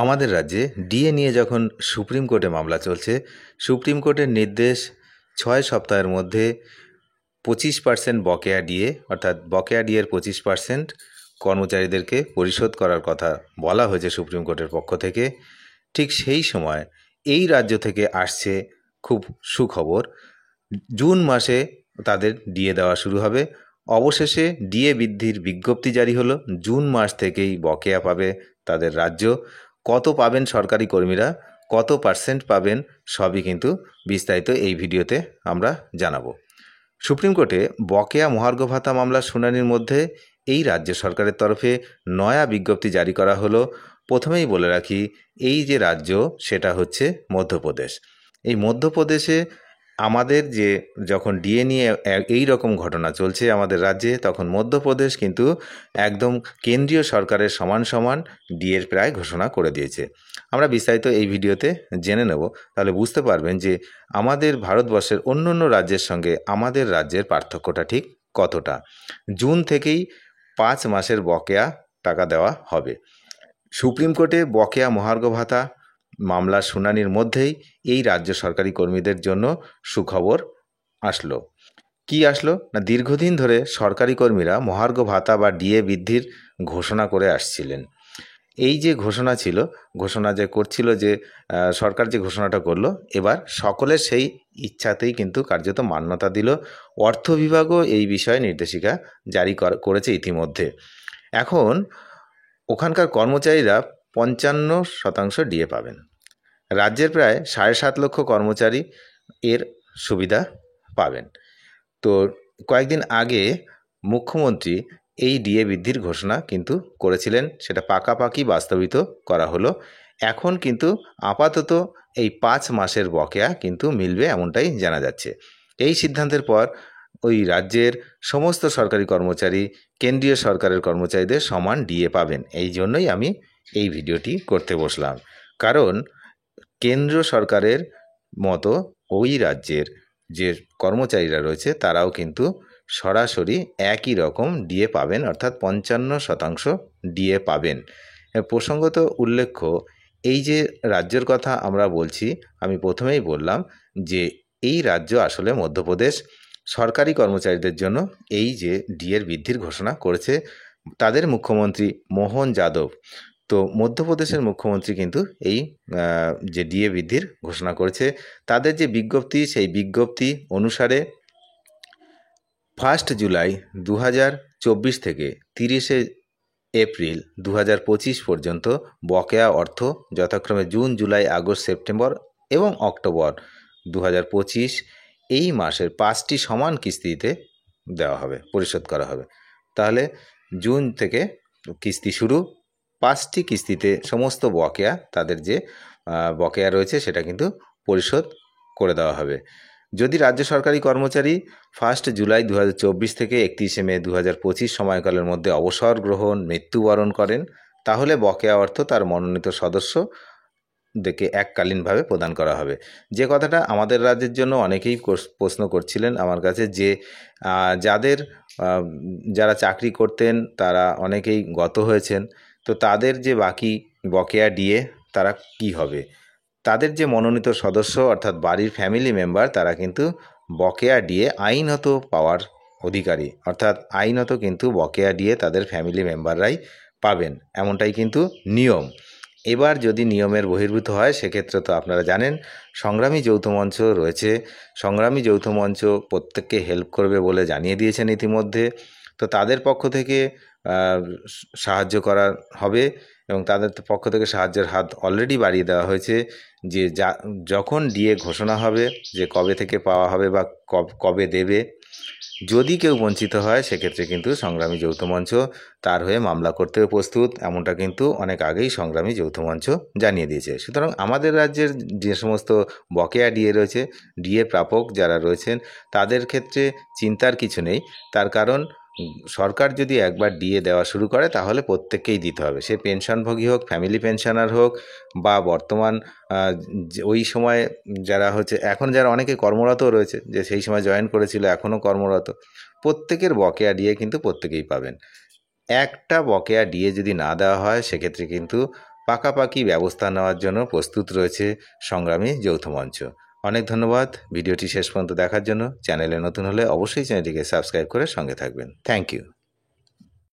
আমাদের রাজ্যে ডিএ নিয়ে যখন সুপ্রিম কোর্টে মামলা চলছে, সুপ্রিম কোর্টের নির্দেশ ৬ সপ্তাহের মধ্যে 25% বকেয়া ডিএ অর্থাৎ বকেয়া ডিএর 25% কর্মচারীদেরকে পরিশোধ করার কথা বলা হয়েছে সুপ্রিম কোর্টের পক্ষ থেকে। ঠিক সেই সময় এই রাজ্য থেকে আসছে খুব সুখবর, জুন মাসে তাদের ডিএ দেওয়া শুরু হবে। অবশেষে ডিএ বৃদ্ধির বিজ্ঞপ্তি জারি হলো। জুন মাস থেকেই বকেয়া পাবে তাদের রাজ্য। কত পাবেন সরকারি কর্মীরা, কত পার্সেন্ট পাবেন, সবই কিন্তু বিস্তারিত এই ভিডিওতে আমরা জানাবো। সুপ্রিম কোর্টে বকেয়া মহার্ঘ ভাতা মামলার শুনানির মধ্যে এই রাজ্য সরকারের তরফে নয়া বিজ্ঞপ্তি জারি করা হলো। প্রথমেই বলে রাখি, এই যে রাজ্য সেটা হচ্ছে মধ্যপ্রদেশ। এই মধ্যপ্রদেশে আমাদের যে যখন ডিএ নিয়ে এই রকম ঘটনা চলছে আমাদের রাজ্যে, তখন মধ্যপ্রদেশ কিন্তু একদম কেন্দ্রীয় সরকারের সমান সমান ডিএর প্রায় ঘোষণা করে দিয়েছে। আমরা বিস্তারিত এই ভিডিওতে জেনে নেব, তাহলে বুঝতে পারবেন যে আমাদের ভারতবর্ষের অন্য অন্য রাজ্যের সঙ্গে আমাদের রাজ্যের পার্থক্যটা ঠিক কতটা। জুন থেকেই 5 মাসের বকেয়া টাকা দেওয়া হবে। সুপ্রিম কোর্টে বকেয়া মহার্ঘ ভাতা মামলার শুনানির মধ্যেই এই রাজ্য সরকারি কর্মীদের জন্য সুখবর আসলো। কি আসলো না, দীর্ঘদিন ধরে সরকারি কর্মীরা মহার্ঘ ভাতা বা ডিএ বৃদ্ধির ঘোষণা করে আসছিলেন। এই যে ঘোষণা ছিল, ঘোষণা যে করছিল, যে সরকার যে ঘোষণাটা করলো, এবার সকলের সেই ইচ্ছাতেই কিন্তু কার্যত মান্যতা দিল। অর্থ বিভাগও এই বিষয়ে নির্দেশিকা জারি করেছে ইতিমধ্যে। এখন ওখানকার কর্মচারীরা 55% ডিএ পাবেন। রাজ্যের প্রায় 7.5 লক্ষ কর্মচারী এর সুবিধা পাবেন। তো কয়েকদিন আগে মুখ্যমন্ত্রী এই ডিএ বৃদ্ধির ঘোষণা কিন্তু করেছিলেন, সেটা পাকাপাকি বাস্তবিত করা হলো। এখন কিন্তু আপাতত এই 5 মাসের বকেয়া কিন্তু মিলবে, এমনটাই জানা যাচ্ছে। এই সিদ্ধান্তের পর ওই রাজ্যের সমস্ত সরকারি কর্মচারী কেন্দ্রীয় সরকারের কর্মচারীদের সমান ডিএ পাবেন। এই জন্যই আমি এই ভিডিওটি করতে বসলাম, কারণ কেন্দ্র সরকারের মতো ওই রাজ্যের যে কর্মচারীরা রয়েছে তারাও কিন্তু সরাসরি একই রকম ডিএ পাবেন, অর্থাৎ 55% ডিএ পাবেন। প্রসঙ্গত উল্লেখ্য, এই যে রাজ্যের কথা আমরা বলছি, আমি প্রথমেই বললাম যে এই রাজ্য আসলে মধ্যপ্রদেশ। সরকারি কর্মচারীদের জন্য এই যে ডিএর বৃদ্ধির ঘোষণা করেছে তাদের মুখ্যমন্ত্রী মোহন যাদব। তো মধ্যপ্রদেশের মুখ্যমন্ত্রী কিন্তু এই যে ডিএ বৃদ্ধির ঘোষণা করেছে, তাদের যে বিজ্ঞপ্তি, সেই বিজ্ঞপ্তি অনুসারে 1 জুলাই 2024 থেকে 30 এপ্রিল 2025 পর্যন্ত বকেয়া অর্থ যথাক্রমে জুন, জুলাই, আগস্ট, সেপ্টেম্বর এবং অক্টোবর 2025 এই মাসের 5টি সমান কিস্তিতে দেওয়া হবে, পরিশোধ করা হবে। তাহলে জুন থেকে কিস্তি শুরু, 5টি কিস্তিতে সমস্ত বকেয়া, তাদের যে বকেয়া রয়েছে সেটা কিন্তু পরিশোধ করে দেওয়া হবে। যদি রাজ্য সরকারি কর্মচারী 1 জুলাই 2024 থেকে 31 মে 2025 সময়কালের মধ্যে অবসর গ্রহণ, মৃত্যুবরণ করেন, তাহলে বকেয়া অর্থ তার মনোনীত সদস্য দেখে এককালীনভাবে প্রদান করা হবে। যে কথাটা আমাদের রাজ্যের জন্য অনেকেই প্রশ্ন করছিলেন আমার কাছে, যে যারা চাকরি করতেন তারা অনেকেই গত হয়েছেন, তো তাদের যে বাকি বকেয়া ডিএ তারা কি হবে? তাদের যে মনোনীত সদস্য অর্থাৎ বাড়ির ফ্যামিলি মেম্বার, তারা কিন্তু বকেয়া ডিএ আইনত পাওয়ার অধিকারী, অর্থাৎ আইনত কিন্তু বকেয়া ডিএ তাদের ফ্যামিলি মেম্বাররাই পাবেন, এমনটাই কিন্তু নিয়ম। এবার যদি নিয়মের বহির্ভূত হয় সেক্ষেত্রে তো আপনারা জানেন সংগ্রামী যৌথ মঞ্চ রয়েছে। সংগ্রামী যৌথ মঞ্চ প্রত্যেককে হেল্প করবে বলে জানিয়ে দিয়েছেন ইতিমধ্যে। তো তাদের পক্ষ থেকে সাহায্য করা হবে এবং তাদের পক্ষ থেকে সাহায্যের হাত অলরেডি বাড়িয়ে দেওয়া হয়েছে। যে যখন ডিএ ঘোষণা হবে যে কবে থেকে পাওয়া হবে বা কবে দেবে, যদি কেউ বঞ্চিত হয় সেক্ষেত্রে কিন্তু সংগ্রামী যৌথ মঞ্চ তার হয়ে মামলা করতেও প্রস্তুত, এমনটা কিন্তু অনেক আগেই সংগ্রামী যৌথ মঞ্চ জানিয়ে দিয়েছে। সুতরাং আমাদের রাজ্যের যে সমস্ত বকেয়া ডিএ রয়েছে, ডিএ প্রাপক যারা রয়েছেন, তাদের ক্ষেত্রে চিন্তার কিছু নেই। তার কারণ সরকার যদি একবার ডিএ দেওয়া শুরু করে তাহলে প্রত্যেককেই দিতে হবে, সে পেনশনভোগী হোক, ফ্যামিলি পেনশনার হোক, বা বর্তমান ওই সময় যারা এখন যারা অনেকে কর্মরত রয়েছে, যে সেই সময় জয়েন করেছিল এখনও কর্মরত, প্রত্যেকের বকেয়া ডিএ কিন্তু প্রত্যেকেই পাবেন। একটা বকেয়া ডিএ যদি না দেওয়া হয় সেক্ষেত্রে কিন্তু পাকাপাকি ব্যবস্থা নেওয়ার জন্য প্রস্তুত রয়েছে সংগ্রামী যৌথ মঞ্চ। অনেক ধন্যবাদ ভিডিওটি শেষ পর্যন্ত দেখার জন্য। চ্যানেলে নতুন হলে অবশ্যই চ্যানেলটিকে সাবস্ক্রাইব করে সঙ্গে থাকবেন। Thank you.